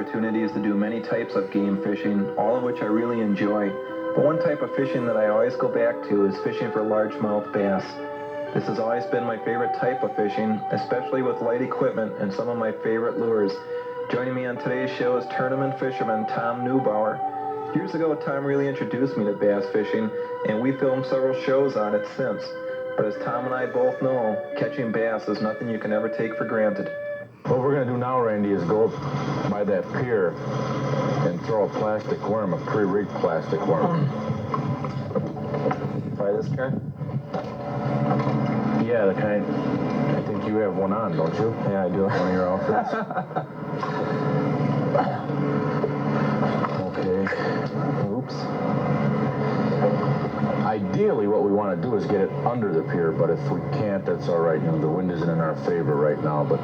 opportunities to do many types of game fishing, all of which I really enjoy. But one type of fishing that I always go back to is fishing for largemouth bass. This has always been my favorite type of fishing, especially with light equipment and some of my favorite lures. Joining me on today's show is tournament fisherman Tom Newbauer. Years ago, Tom really introduced me to bass fishing, and we filmed several shows on it since. But as Tom and I both know, catching bass is nothing you can ever take for granted. What we're going to do now, Randy, is go by that pier and throw a plastic worm, a pre-rigged plastic worm. By this pier? Yeah, the kind. I think you have one on, don't you? Yeah, I do. One of your outfits. Okay. Oops. Ideally, what we want to do is get it under the pier, but if we can't, that's all right. You know, the wind isn't in our favor right now, but...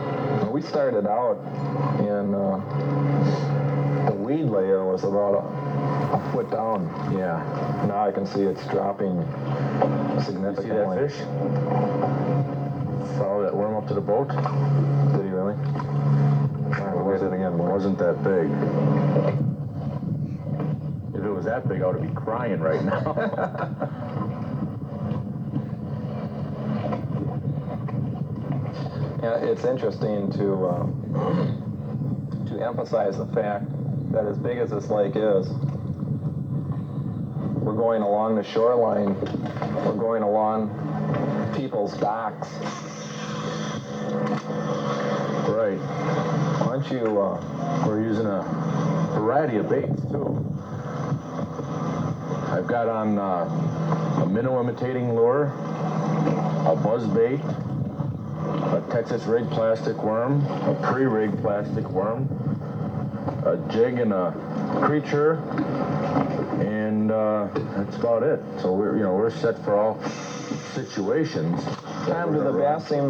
We started out in the weed layer was about a foot down. Yeah. Now I can see it's dropping significantly. You see that fish? Follow that worm up to the boat? Did he really? What was it again? It wasn't that big. If it was that big, I would be crying right now. Yeah, it's interesting to emphasize the fact that as big as this lake is, we're going along the shoreline, we're going along people's docks. Right. Why don't you... we're using a variety of baits, too. I've got on a minnow imitating lure, a buzz bait, a Texas rigged plastic worm, a pre-rigged plastic worm, a jig and a creature, and that's about it. So we're set for all situations. Tom, do the bass seem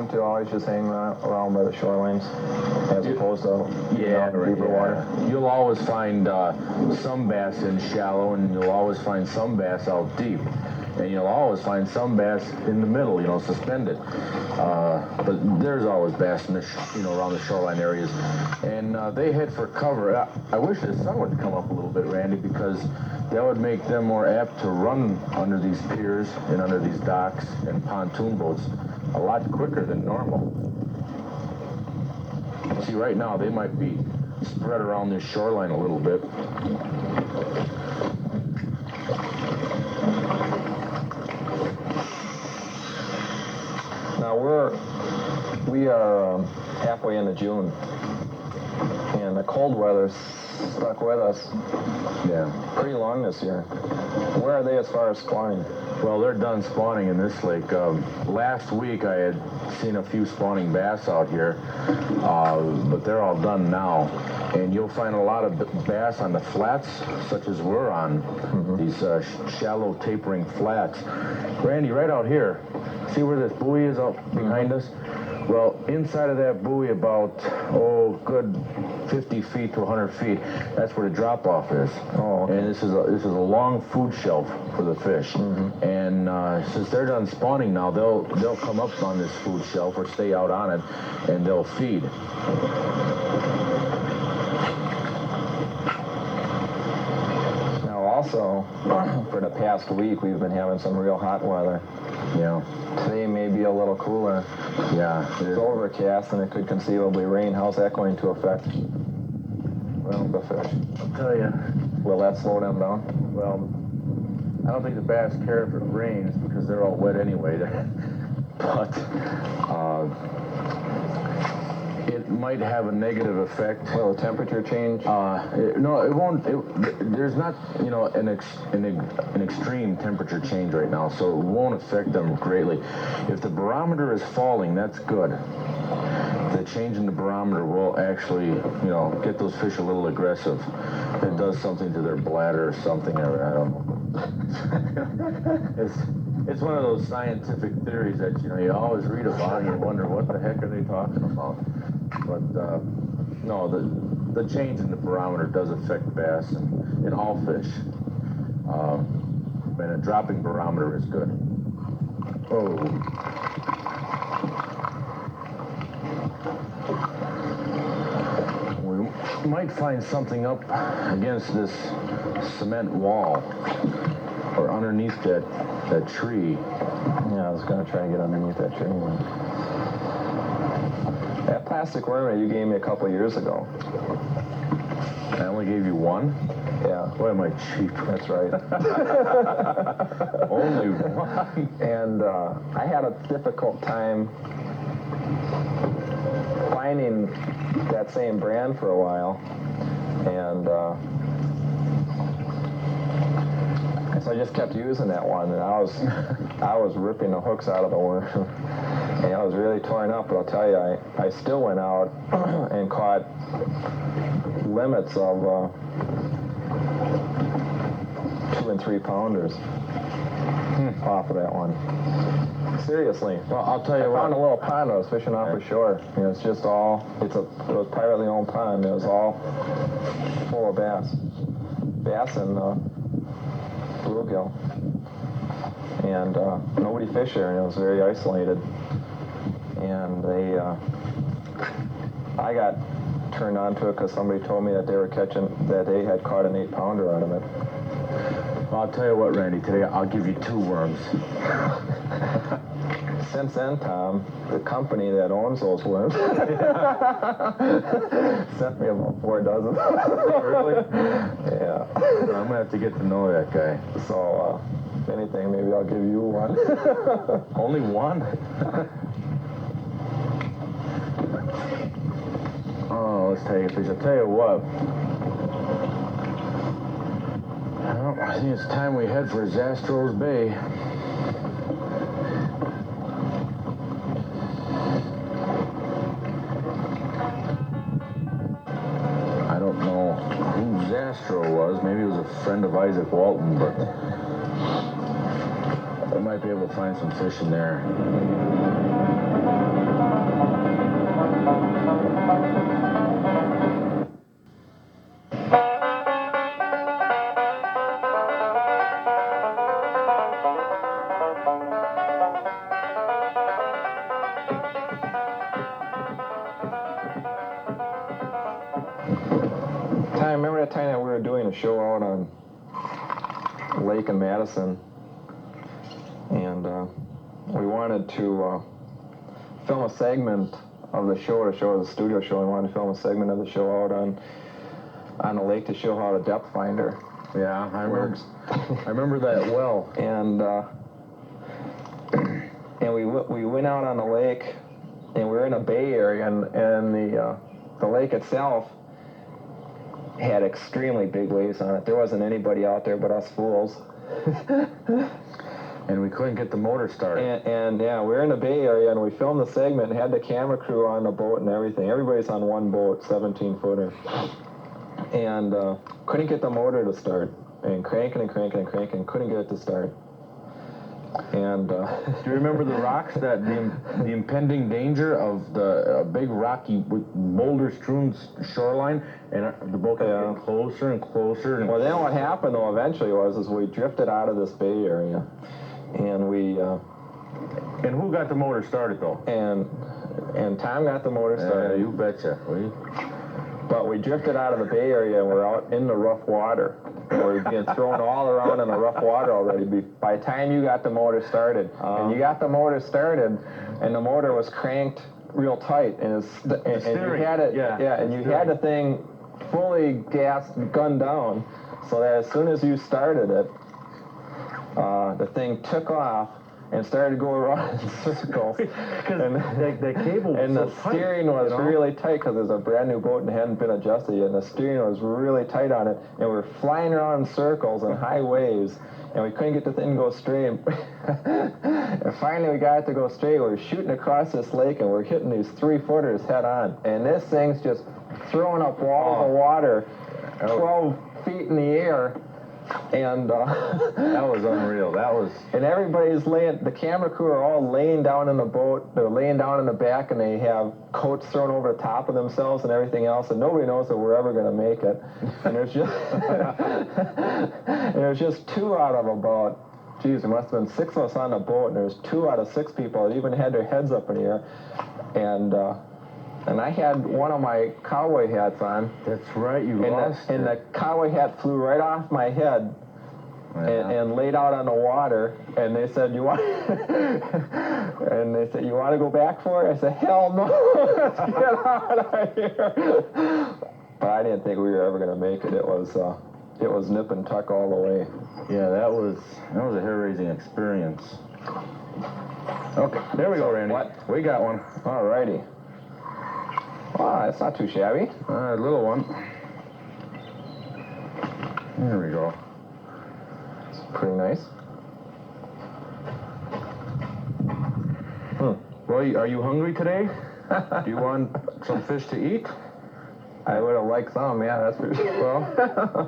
to always just hang around by the shorelines as opposed to deeper water? You'll always find some bass in shallow, and you'll always find some bass out deep. And you'll always find some bass in the middle, suspended. But there's always bass in the around the shoreline areas. And they head for cover. I wish the sun would come up a little bit, Randy, because that would make them more apt to run under these piers and under these docks and pontoon boats a lot quicker than normal. See, right now they might be spread around this shoreline a little bit. Now we are halfway into June, and the cold weather's stuck with us. Yeah. Pretty long this year. Where are they as far as spawning? Well, they're done spawning in this lake. Last week I had seen a few spawning bass out here, but they're all done now. And you'll find a lot of bass on the flats, such as we're on, these shallow tapering flats. Randy, right out here, see where this buoy is out behind us? Well, inside of that buoy about, good 50 feet to 100 feet, that's where the drop-off is. Oh, okay. And this is a long food shelf for the fish. And since they're done spawning now, they'll come up on this food shelf or stay out on it, and they'll feed. Now also, for the past week, we've been having some real hot weather. Yeah. Today may be a little cooler. Yeah. It's overcast and it could conceivably rain. How's that going to affect the fish? I'll tell you. Will that slow them down? Well, I don't think the bass care if it rains because they're all wet anyway. But it might have a negative effect. Will the temperature change? No, it won't. There's not, an extreme temperature change right now, so it won't affect them greatly. If the barometer is falling, that's good. The change in the barometer will actually, get those fish a little aggressive. It does something to their bladder or something. I don't know. It's one of those scientific theories that, you always read about and you wonder what the heck are they talking about. But, no, the change in the barometer does affect bass and all fish. And a dropping barometer is good. Oh. might find something up against this cement wall or underneath that tree. Yeah, I was going to try and get underneath that tree. That plastic worm that you gave me a couple years ago. I only gave you one? Yeah. Boy, am I cheap. That's right. Only one. And I had a difficult time finding that same brand for a while. And so I just kept using that one, and I was ripping the hooks out of the worm. And I was really torn up, but I'll tell you, I still went out and caught limits of 2 and 3 pounders off of that one. Seriously. Well, I'll tell you I what. found a little pond I was fishing off the shore. You know, it's just all, it was privately owned pond. It was all full of bass. Bass and bluegill. And nobody fished there, and it was very isolated. And I got turned on to it because somebody told me that they had caught an 8-pounder out of it. Well, I'll tell you what, Randy, today I'll give you 2 worms. Since then, Tom, the company that owns those worms sent me about 4 dozen. Really? Yeah. I'm going to have to get to know that guy. So, if anything, maybe I'll give you one. Only one? Oh, let's take a fish. I'll tell you what. Well, I think it's time we head for Zastro's Bay. I don't know who Zastro was. Maybe it was a friend of Isaac Walton, but we might be able to find some fish in there. Remember that time that we were doing a show out on Lake in Madison, and we wanted to film a segment of the show, the studio show. We wanted to film a segment of the show out on the lake to show how the depth finder works. I remember that well. And we went out on the lake, and we were in a bay area, and the lake itself had extremely big waves on it. There wasn't anybody out there but us fools. And we couldn't get the motor started. And yeah, we were in the Bay Area, and we filmed the segment and had the camera crew on the boat and everything. Everybody's on one boat, 17-footer. And couldn't get the motor to start. And cranking, couldn't get it to start. And do you remember the rocks, that the impending danger of the big rocky boulder-strewn shoreline, and the boat kept getting closer and closer? Well, then what happened though eventually was we drifted out of this Bay Area, and we. And who got the motor started though? And Tom got the motor started. You betcha. But we drifted out of the Bay Area, and we're out in the rough water. And we're being thrown all around in the rough water already. By the time you got the motor started, and you got the motor started, and the motor was cranked real tight, and you had it, and you had the thing fully gunned down, so that as soon as you started it, the thing took off and started to go around in circles. And the cable was and so the steering was really tight because it was a brand new boat and it hadn't been adjusted yet. And the steering was really tight on it, and we were flying around in circles and high waves, and we couldn't get the thing to go straight. And finally, we got it to go straight. We were shooting across this lake, and we're hitting these 3-footers head on, and this thing's just throwing up walls of water, 12 feet in the air. And that was unreal. That was. And everybody's the camera crew are all laying down in the boat. They're laying down in the back, and they have coats thrown over the top of themselves and everything else. And nobody knows that we're ever going to make it. And there's just 2 out of about. Geez, there must have been 6 of us on the boat, and there's 2 out of 6 people that even had their heads up in the air. And and I had one of my cowboy hats on. That's right, you lost and the cowboy hat flew right off my head. And laid out on the water, and they said, "You want?" and they said, "You want to go back for it?" I said, "Hell no! Let's get out of here." But I didn't think we were ever going to make it. It was nip and tuck all the way. Yeah, that was a hair-raising experience. Okay, there we go, Randy. What? We got one. All righty. Wow, that's not too shabby. A little one. There we go. Pretty nice. Well, are you hungry today? Do you want some fish to eat? I would have liked some, yeah, that's for sure. Well,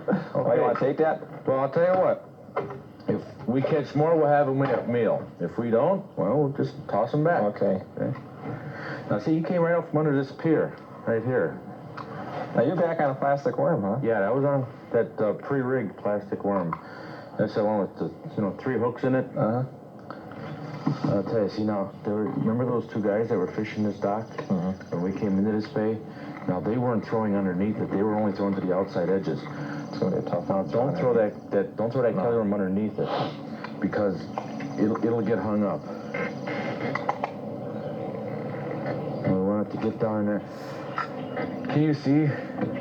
okay. Well, you want to take that? Well, I'll tell you what. If we catch more, we'll have a meal. If we don't, well, we'll just toss them back. Okay. Now, see, you came right up from under this pier, right here. Now, you're back on a plastic worm, huh? Yeah, that was on that pre-rigged plastic worm. That's the one with the, 3 hooks in it. Uh-huh. I'll tell you, see, now, remember those 2 guys that were fishing this dock? When we came into this bay? Now, they weren't throwing underneath it. They were only throwing to the outside edges. It's going to be a tough one. Don't throw that Kelly worm underneath it, because it'll get hung up. And we want it to get down there. Can you see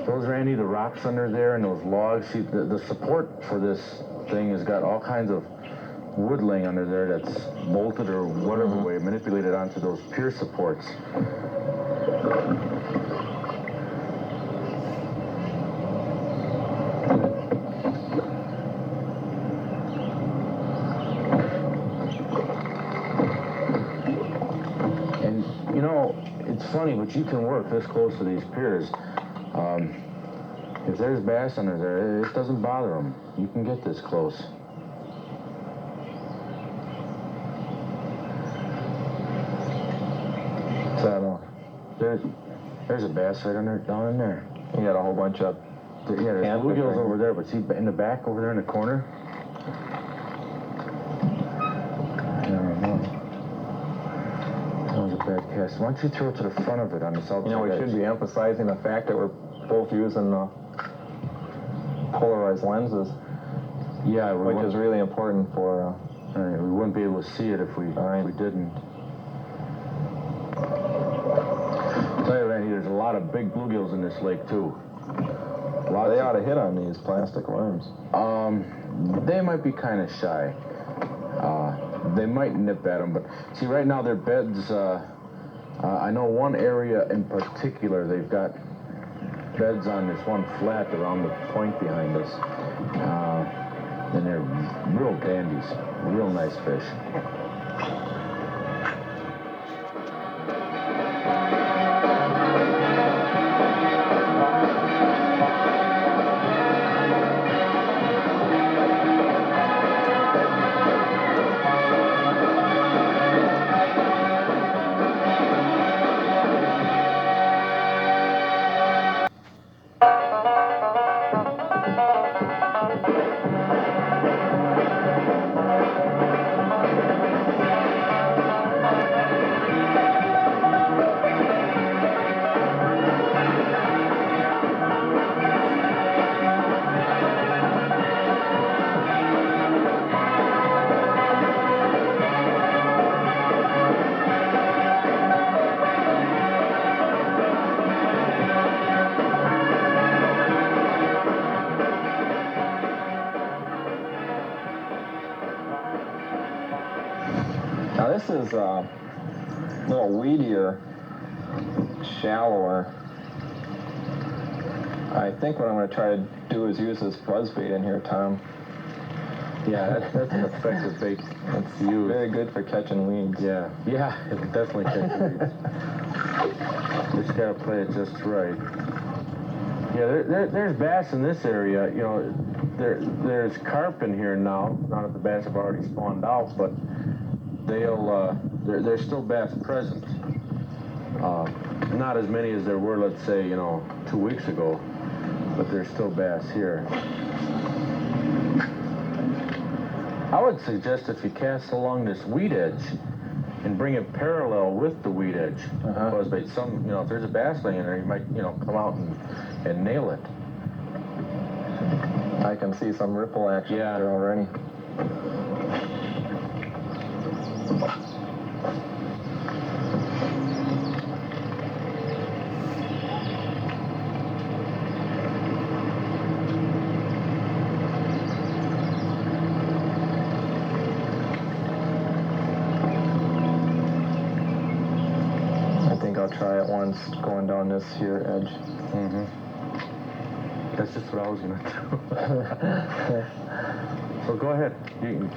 those, Randy, the rocks under there and those logs? See, the support for this thing has got all kinds of wood laying under there that's bolted or whatever way, manipulated onto those pier supports. And, it's funny, but you can work this close to these piers. If there's bass under there, it doesn't bother them. You can get this close. So, there's a bass right down in there. you got a whole bunch of... Yeah, there's bluegills over there, but see, in the back over there in the corner? I don't know. That was a bad cast. Why don't you throw it to the front of it on the south side? we should be emphasizing the fact that we're both using polarized lenses. Yeah, which is really important for... we wouldn't be able to see it if we didn't. I'll tell you, Randy, there's a lot of big bluegills in this lake, too. They ought to hit on these plastic worms. They might be kind of shy. They might nip at them, but see, right now their beds, I know one area in particular, they've got beds on this one flat around the point behind us. And they're real dandies, real nice fish. Now this is a little weedier, shallower. I think what I'm going to try to do is use this buzzbait in here, Tom. Yeah, that's an effective bait. It's very good for catching weeds. Yeah, it's definitely catching weeds. Just got to play it just right. Yeah, there's bass in this area. There's carp in here now. Not that the bass have already spawned out, but there's still bass present. Not as many as there were, let's say, 2 weeks ago, but there's still bass here. I would suggest if you cast along this weed edge, and bring it parallel with the weed edge. Buzzbait. Some, you know, if there's a bass laying in there, you might, you know, come out and nail it. I can see some ripple action there already. I'll try it once going down this here edge. That's just what I was gonna do. So go ahead. You can...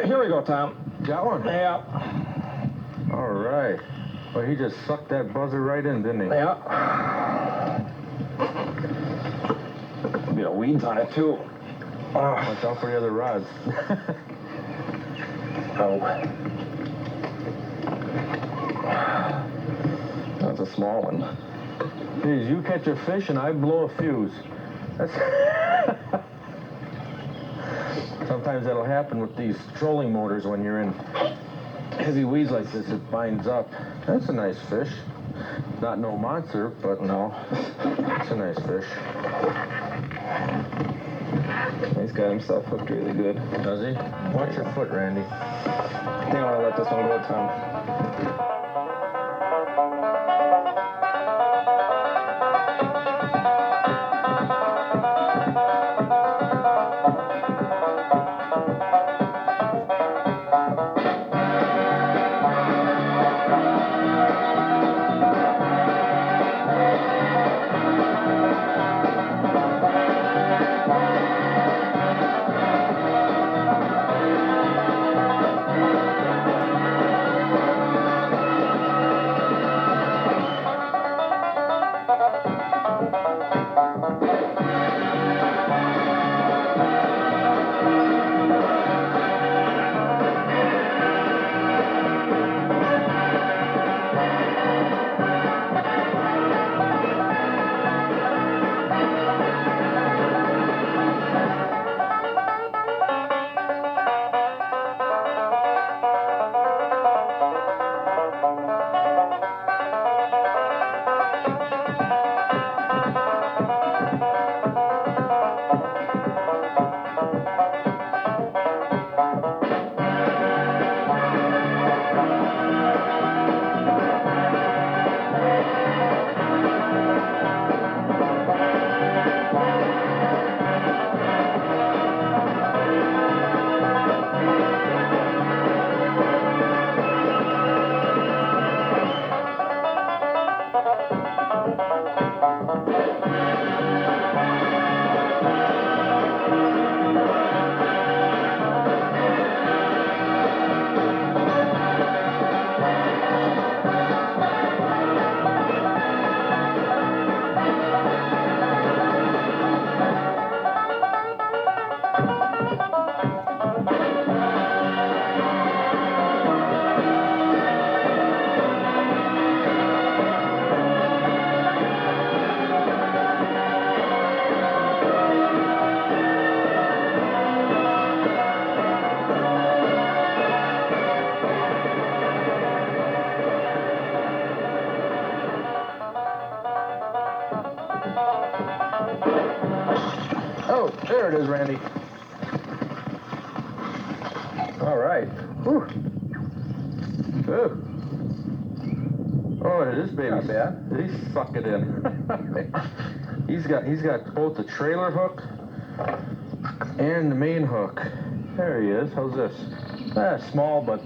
Here we go, Tom. Got one? Yeah. All right. Well, he just sucked that buzzer right in, didn't he? Yeah. A bit of weeds on it too. Watch out for the other rods. Oh. That's a small one. Geez, you catch a fish and I blow a fuse. That's... Sometimes that'll happen with these trolling motors when you're in heavy weeds like this. It binds up. That's a nice fish. Not no monster, but no. It's a nice fish. He's got himself hooked really good. Does he? Watch your foot, Randy. I think I want to let this one go, Tom. Oh, there it is, Randy. All right. Whew. Ooh. Oh, it is baby. Not bad. Did he suck it in? He's got both the trailer hook and the main hook. There he is. How's this? Small but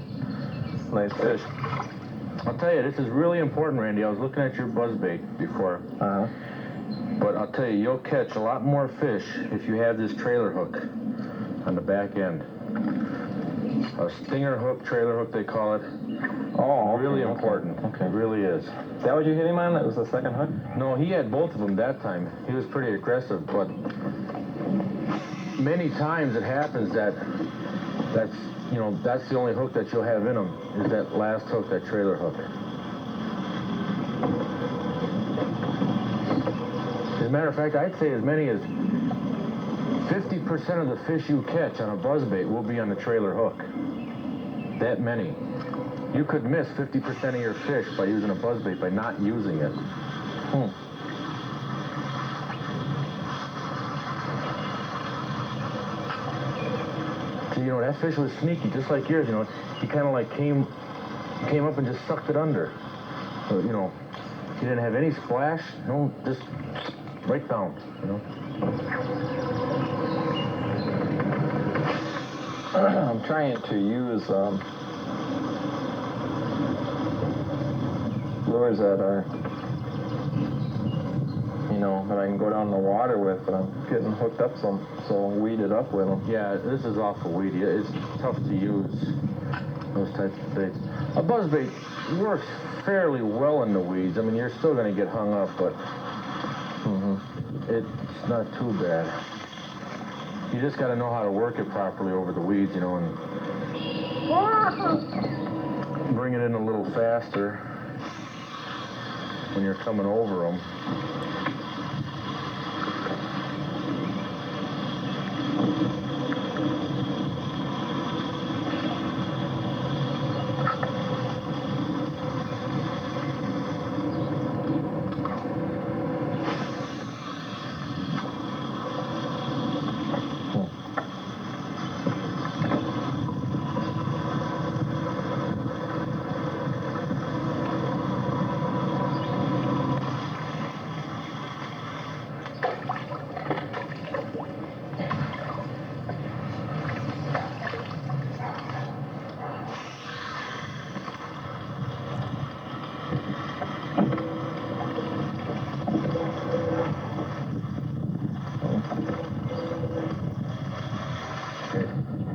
nice fish. I'll tell you, this is really important, Randy. I was looking at your buzzbait before. But I'll tell you, you'll catch a lot more fish if you have this trailer hook on the back end. A stinger hook, trailer hook, they call it. Oh, okay, really important. Okay. It really is. Is that what you hit him on? That was the second hook? No, he had both of them that time. He was pretty aggressive, but many times it happens that's the only hook that you'll have in them, is that last hook, that trailer hook. As a matter of fact, I'd say as many as 50% of the fish you catch on a buzzbait will be on the trailer hook. That many. You could miss 50% of your fish by using a buzzbait by not using it. So, you know, that fish was sneaky, just like yours, you know. He kind of like came up and just sucked it under. So, you know, he didn't have any splash, no, just right down, you know. I'm trying to use lures that are, you know, that I can go down the water with, but I'm getting hooked up so weeded up with them. Yeah, this is awful weedy. It's tough to use those types of baits. A buzzbait works fairly well in the weeds. I mean, you're still going to get hung up, but it's not too bad. You just got to know how to work it properly over the weeds, you know, and bring it in a little faster when you're coming over them.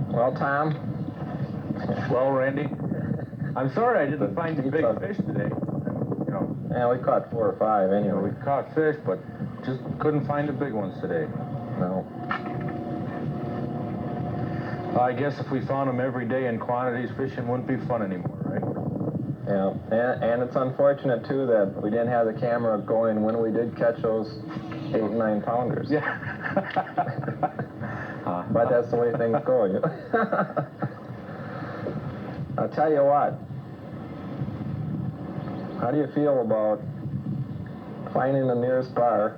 Well, Tom. Well, Randy, I'm sorry I didn't find you big fish today. You know. Yeah, we caught 4 or 5 anyway. You know, we caught fish, but just couldn't find the big ones today. No. I guess if we found them every day in quantities, fishing wouldn't be fun anymore, right? Yeah, and it's unfortunate, too, that we didn't have the camera going when we did catch those 8 and 9 pounders. Yeah. But that's the way things go. I'll tell you what. How do you feel about finding the nearest bar?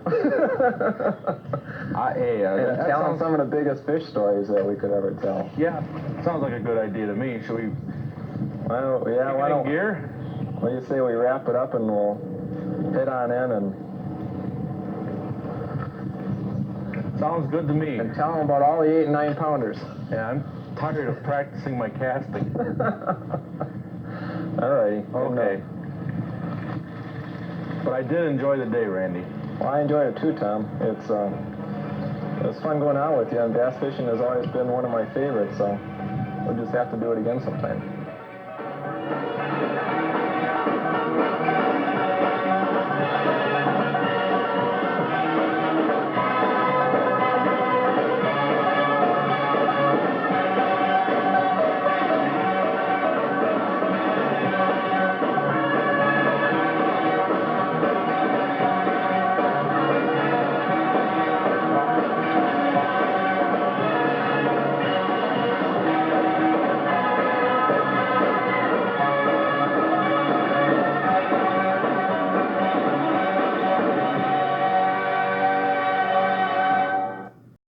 Telling some of the biggest fish stories that we could ever tell. Yeah, sounds like a good idea to me. Should we? Well, yeah, why don't gear? What do you say we wrap it up and we'll head on in and. Sounds good to me. And tell them about all the 8 and 9 pounders. Yeah, I'm tired of practicing my casting. All righty. Okay. But I did enjoy the day, Randy. Well, I enjoyed it too, Tom. It was fun going out with you, and bass fishing has always been one of my favorites, so we'll just have to do it again sometime.